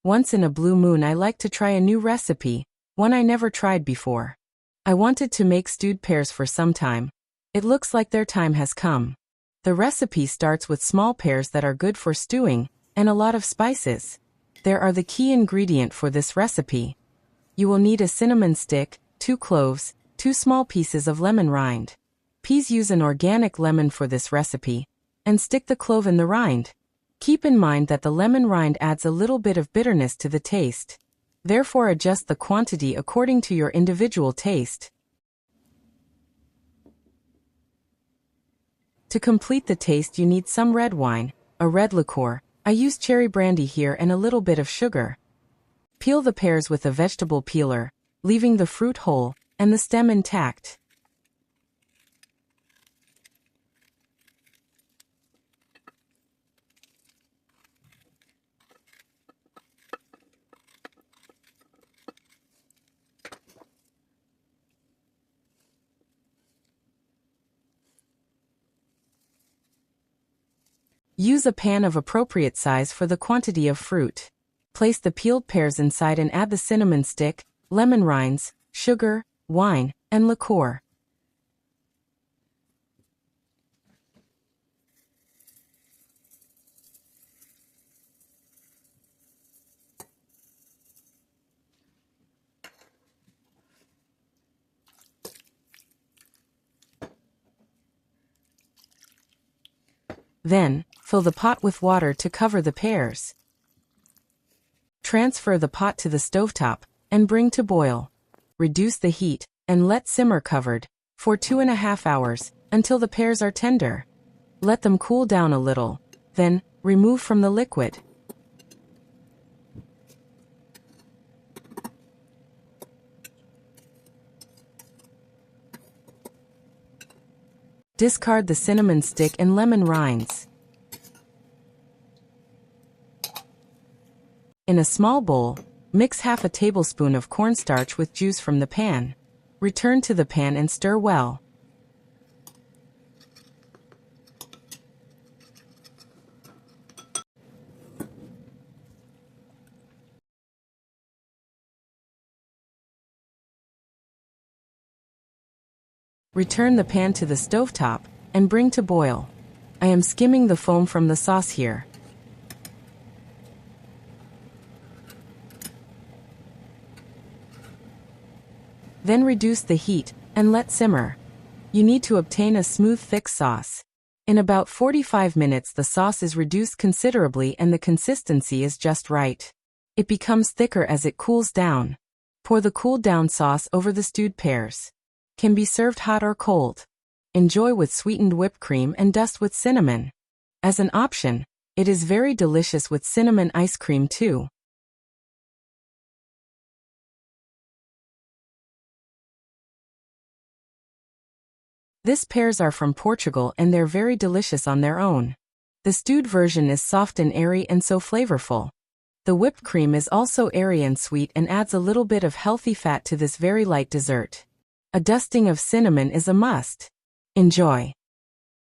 Once in a blue moon I like to try a new recipe, one I never tried before. I wanted to make stewed pears for some time. It looks like their time has come. The recipe starts with small pears that are good for stewing, and a lot of spices. There are the key ingredient for this recipe. You will need a cinnamon stick, 2 cloves, 2 small pieces of lemon rind. Please use an organic lemon for this recipe, and stick the clove in the rind. Keep in mind that the lemon rind adds a little bit of bitterness to the taste. Therefore adjust the quantity according to your individual taste. To complete the taste you need some red wine, a red liqueur. I use cherry brandy here and a little bit of sugar. Peel the pears with a vegetable peeler, leaving the fruit whole and the stem intact. Use a pan of appropriate size for the quantity of fruit. Place the peeled pears inside and add the cinnamon stick, lemon rinds, sugar, wine, and liqueur. Then, fill the pot with water to cover the pears. Transfer the pot to the stovetop and bring to boil. Reduce the heat and let simmer covered for 2.5 hours until the pears are tender. Let them cool down a little, then remove from the liquid. Discard the cinnamon stick and lemon rinds. In a small bowl, mix half a tablespoon of cornstarch with juice from the pan. Return to the pan and stir well. Return the pan to the stovetop and bring to boil. I am skimming the foam from the sauce here. Then reduce the heat and let simmer. You need to obtain a smooth thick sauce. In about 45 minutes the sauce is reduced considerably and the consistency is just right. It becomes thicker as it cools down. Pour the cooled down sauce over the stewed pears. Can be served hot or cold. Enjoy with sweetened whipped cream and dust with cinnamon. As an option, it is very delicious with cinnamon ice cream too. These pears are from Portugal and they're very delicious on their own. The stewed version is soft and airy and so flavorful. The whipped cream is also airy and sweet and adds a little bit of healthy fat to this very light dessert. A dusting of cinnamon is a must. Enjoy.